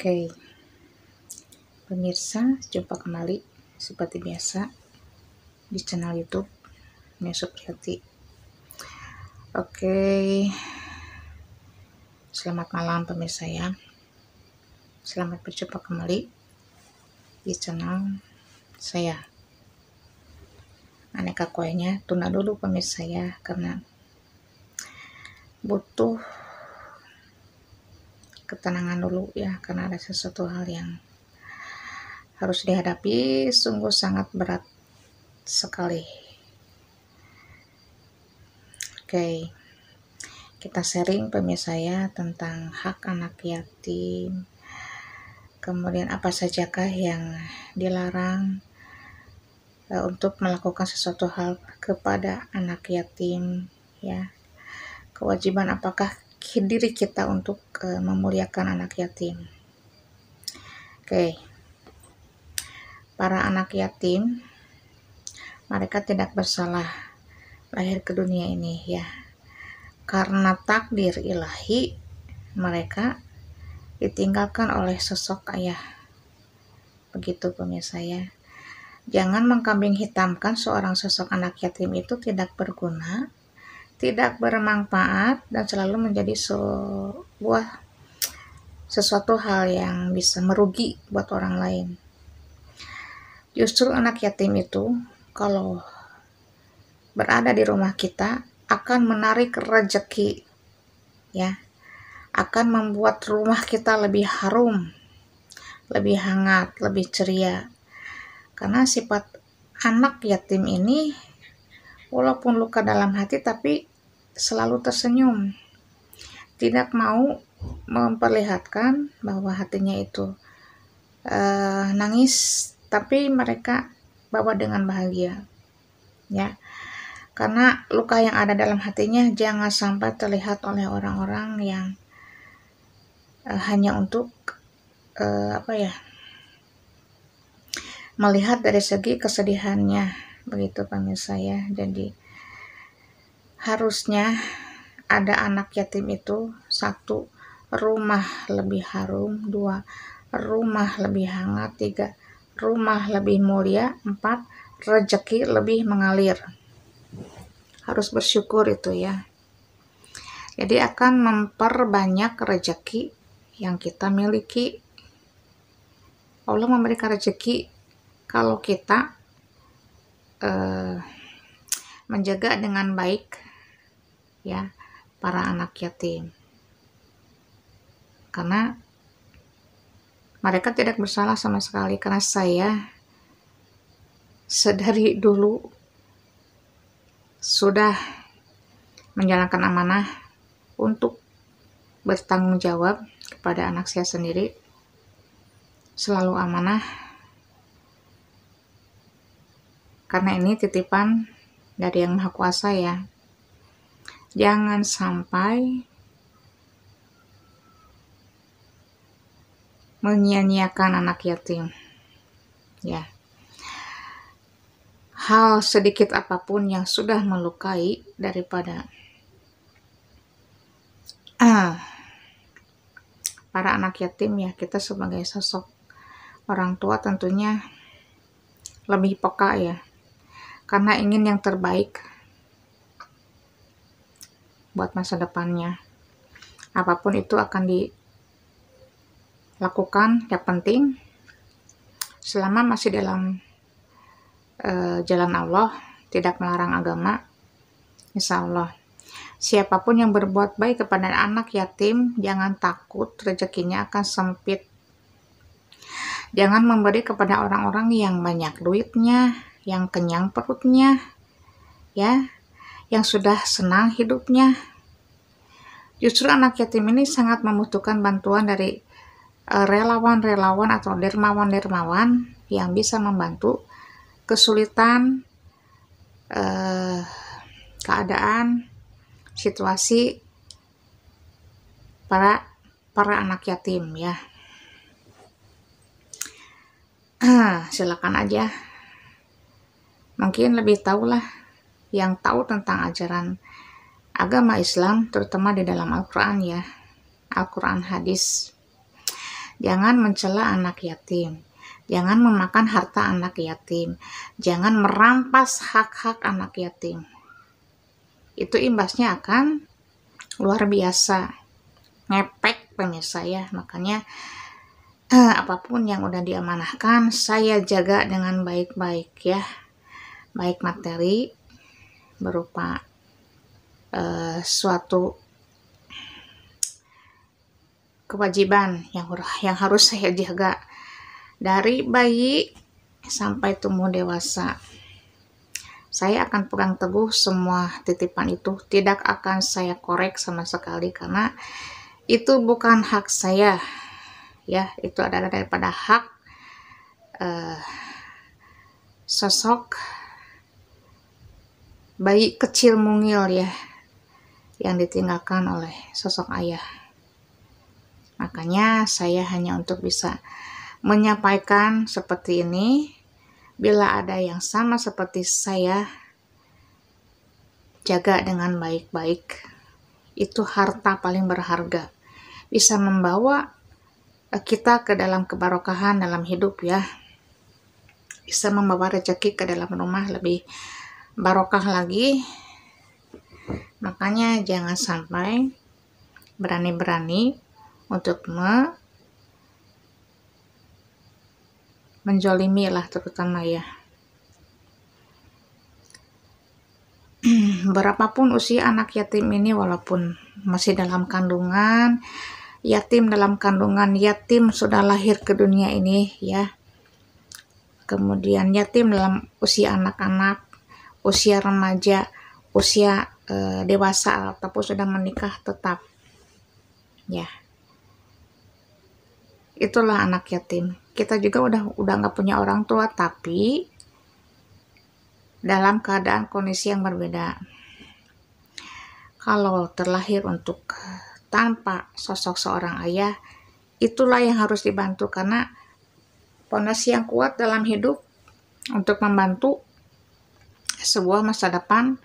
Oke, pemirsa, jumpa kembali seperti biasa di channel YouTube Nia Supriyati. Oke, selamat malam pemirsa ya. Selamat berjumpa kembali di channel saya. Aneka kuenya tunda dulu pemirsa ya, karena butuh ketenangan dulu ya, karena ada sesuatu hal yang harus dihadapi, sungguh sangat berat sekali. Oke, kita sharing pemirsa ya tentang hak anak yatim, kemudian apa sajakah yang dilarang untuk melakukan sesuatu hal kepada anak yatim ya, kewajiban apakah diri kita untuk memuliakan anak yatim. Oke, para anak yatim mereka tidak bersalah lahir ke dunia ini ya, karena takdir ilahi mereka ditinggalkan oleh sosok ayah. Begitu pemirsa ya. Jangan mengkambing hitamkan seorang sosok anak yatim itu tidak berguna, tidak bermanfaat, dan selalu menjadi sesuatu hal yang bisa merugi buat orang lain. Justru anak yatim itu kalau berada di rumah kita akan menarik rezeki ya, akan membuat rumah kita lebih harum, lebih hangat, lebih ceria. Karena sifat anak yatim ini walaupun luka dalam hati tapi selalu tersenyum, tidak mau memperlihatkan bahwa hatinya itu nangis, tapi mereka bawa dengan bahagia ya. Karena luka yang ada dalam hatinya jangan sampai terlihat oleh orang-orang yang hanya untuk melihat dari segi kesedihannya, begitu pemirsa ya. Jadi harusnya ada anak yatim itu, 1, rumah lebih harum, 2, rumah lebih hangat, 3, rumah lebih mulia, 4, rezeki lebih mengalir. Harus bersyukur itu ya. Jadi akan memperbanyak rezeki yang kita miliki. Allah memberikan rezeki kalau kita menjaga dengan baik ya para anak yatim, karena mereka tidak bersalah sama sekali. Karena saya sedari dulu sudah menjalankan amanah untuk bertanggung jawab kepada anak saya sendiri, selalu amanah, karena ini titipan dari Yang Maha Kuasa ya. Jangan sampai menyia-nyiakan anak yatim ya. Hal sedikit apapun yang sudah melukai daripada para anak yatim ya, kita sebagai sosok orang tua tentunya lebih peka ya, karena ingin yang terbaik buat masa depannya. Apapun itu akan dilakukan, yang penting selama masih dalam jalan Allah, tidak melarang agama, insya Allah. Siapapun yang berbuat baik kepada anak yatim, jangan takut rezekinya akan sempit. Jangan memberi kepada orang-orang yang banyak duitnya, yang kenyang perutnya ya, yang sudah senang hidupnya. Justru anak yatim ini sangat membutuhkan bantuan dari relawan-relawan atau dermawan-dermawan yang bisa membantu kesulitan keadaan, situasi para anak yatim ya. Silakan aja, mungkin lebih tahulah yang tahu tentang ajaran agama Islam, terutama di dalam Al-Quran ya, Al-Quran hadis. jangan mencela anak yatim, jangan memakan harta anak yatim, jangan merampas hak-hak anak yatim. Itu imbasnya akan luar biasa, ngepek pemirsa ya. Makanya apapun yang udah diamanahkan saya jaga dengan baik-baik ya, baik materi berupa suatu kewajiban yang harus saya jaga dari bayi sampai tumbuh dewasa. Saya akan pegang teguh semua titipan itu, tidak akan saya korek sama sekali karena itu bukan hak saya ya, itu adalah daripada hak sosok bayi kecil mungil ya, yang ditinggalkan oleh sosok ayah. Makanya saya hanya untuk bisa menyampaikan seperti ini. Bila ada yang sama seperti saya, jaga dengan baik-baik. Itu harta paling berharga, bisa membawa kita ke dalam kebarokahan dalam hidup ya, bisa membawa rezeki ke dalam rumah lebih barokah lagi. Makanya jangan sampai berani-berani untuk menjolimi lah, terutama ya. Berapapun usia anak yatim ini, walaupun masih dalam kandungan, yatim dalam kandungan, yatim sudah lahir ke dunia ini ya, kemudian yatim dalam usia anak-anak, usia remaja, usia dewasa ataupun sudah menikah, tetap ya, itulah anak yatim. Kita juga udah nggak punya orang tua, tapi dalam keadaan kondisi yang berbeda. Kalau terlahir untuk tanpa sosok seorang ayah, itulah yang harus dibantu, karena fondasi yang kuat dalam hidup untuk membantu sebuah masa depan,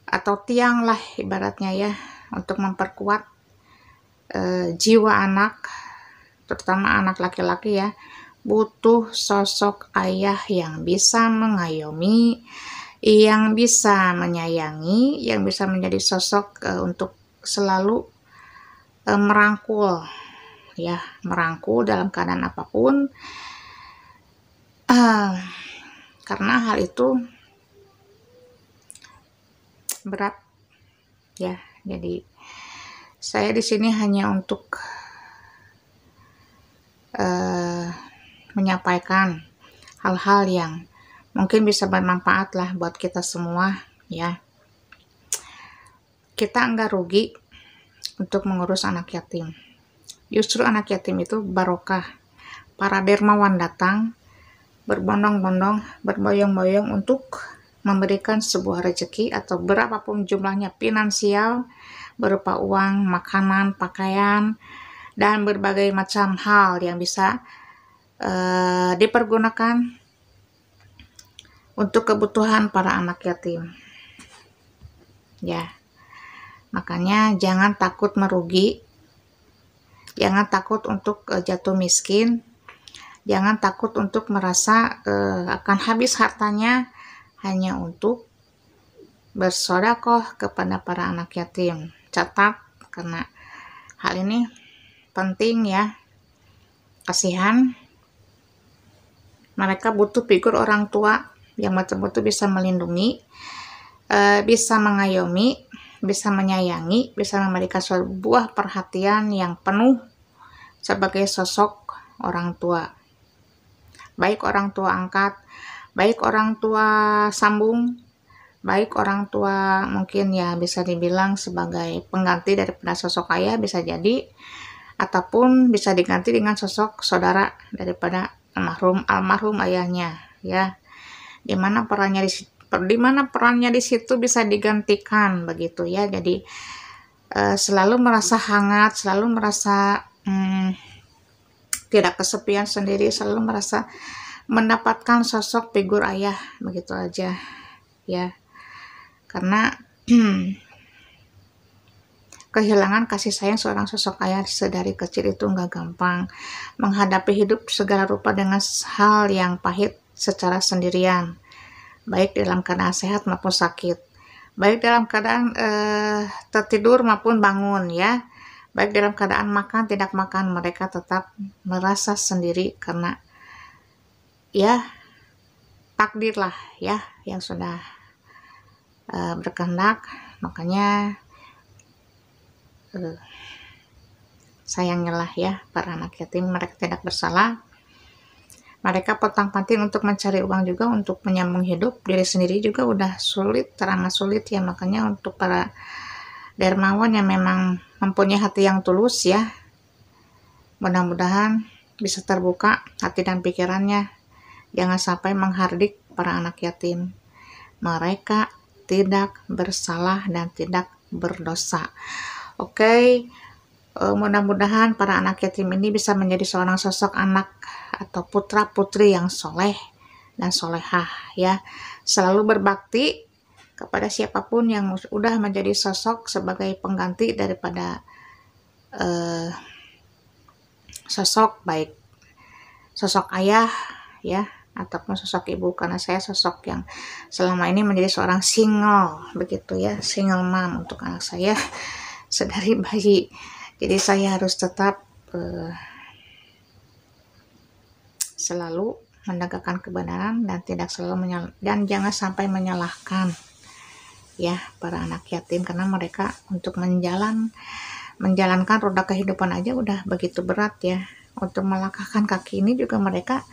atau tiang lah ibaratnya ya, untuk memperkuat jiwa anak, terutama anak laki-laki ya, butuh sosok ayah yang bisa mengayomi, yang bisa menyayangi, yang bisa menjadi sosok untuk selalu merangkul ya, merangkul dalam keadaan apapun. Karena hal itu berat ya. Jadi saya di sini hanya untuk menyampaikan hal-hal yang mungkin bisa bermanfaat lah buat kita semua ya. Kita enggak rugi untuk mengurus anak yatim. Justru anak yatim itu barokah. Para dermawan datang berbondong-bondong, berboyong-boyong untuk memberikan sebuah rezeki atau berapapun jumlahnya finansial, berupa uang, makanan, pakaian, dan berbagai macam hal yang bisa dipergunakan untuk kebutuhan para anak yatim ya. Makanya jangan takut merugi, jangan takut untuk jatuh miskin, jangan takut untuk merasa akan habis hartanya hanya untuk bersedekah kepada para anak yatim. Catat, karena hal ini penting ya. Kasihan, mereka butuh figur orang tua yang betul-betul bisa melindungi, bisa mengayomi, bisa menyayangi, bisa memberikan sebuah perhatian yang penuh sebagai sosok orang tua. Baik orang tua angkat, baik orang tua sambung, baik orang tua mungkin ya bisa dibilang sebagai pengganti daripada sosok ayah bisa jadi, ataupun bisa diganti dengan sosok saudara daripada almarhum ayahnya ya, dimana perannya di situ bisa digantikan begitu ya. Jadi selalu merasa hangat, selalu merasa tidak kesepian sendiri, selalu merasa mendapatkan sosok figur ayah, begitu aja ya. Karena kehilangan kasih sayang seorang sosok ayah sedari kecil itu nggak gampang. Menghadapi hidup segala rupa dengan hal yang pahit secara sendirian, baik dalam keadaan sehat maupun sakit, baik dalam keadaan tertidur maupun bangun ya, baik dalam keadaan makan tidak makan, mereka tetap merasa sendiri karena ya takdir lah ya yang sudah berkehendak. Makanya sayangilah ya para anak yatim, mereka tidak bersalah. Mereka potang-panting untuk mencari uang juga untuk menyambung hidup, diri sendiri juga udah sulit, teramat sulit ya. Makanya untuk para dermawan yang memang mempunyai hati yang tulus ya, mudah-mudahan bisa terbuka hati dan pikirannya, jangan sampai menghardik para anak yatim. Mereka tidak bersalah dan tidak berdosa. Oke, mudah-mudahan para anak yatim ini bisa menjadi seorang sosok anak atau putra putri yang soleh dan solehah ya, selalu berbakti kepada siapapun yang udah menjadi sosok sebagai pengganti daripada sosok, baik sosok ayah ya ataupun sosok ibu, karena saya sosok yang selama ini menjadi seorang single begitu ya, single mom untuk anak saya sedari bayi. Jadi saya harus tetap selalu menegakkan kebenaran dan tidak selalu dan jangan sampai menyalahkan ya para anak yatim, karena mereka untuk menjalankan roda kehidupan aja udah begitu berat ya. Untuk melangkahkan kaki ini juga mereka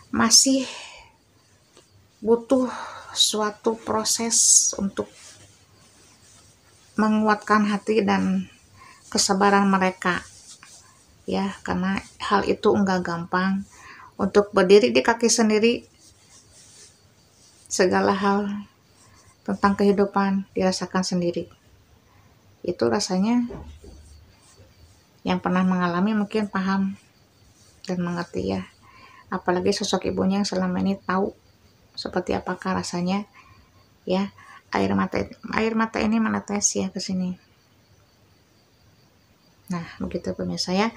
masih butuh suatu proses untuk menguatkan hati dan kesabaran mereka ya, karena hal itu enggak gampang. Untuk berdiri di kaki sendiri, segala hal tentang kehidupan dirasakan sendiri. Itu rasanya yang pernah mengalami mungkin paham dan mengerti ya. Apalagi sosok ibunya yang selama ini tahu seperti apakah rasanya ya. Air mata ini menetes ya ke sini. Nah, begitu pemirsa ya.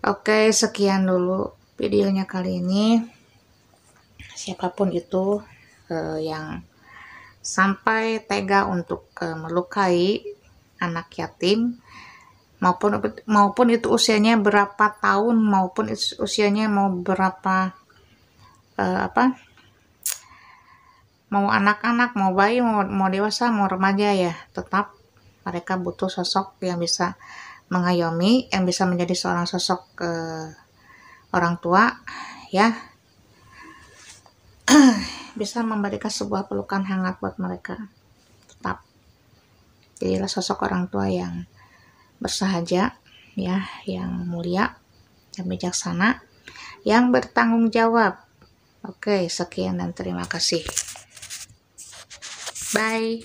Oke, sekian dulu videonya kali ini. Siapapun itu yang sampai tega untuk melukai anak yatim, maupun itu usianya berapa tahun, maupun usianya mau berapa mau anak-anak, mau bayi, mau dewasa, mau remaja ya, tetap mereka butuh sosok yang bisa mengayomi, yang bisa menjadi seorang sosok orang tua ya, bisa memberikan sebuah pelukan hangat buat mereka. Tetap jadilah sosok orang tua yang bersahaja ya, yang mulia, yang bijaksana, yang bertanggung jawab. Oke, sekian dan terima kasih. Bye.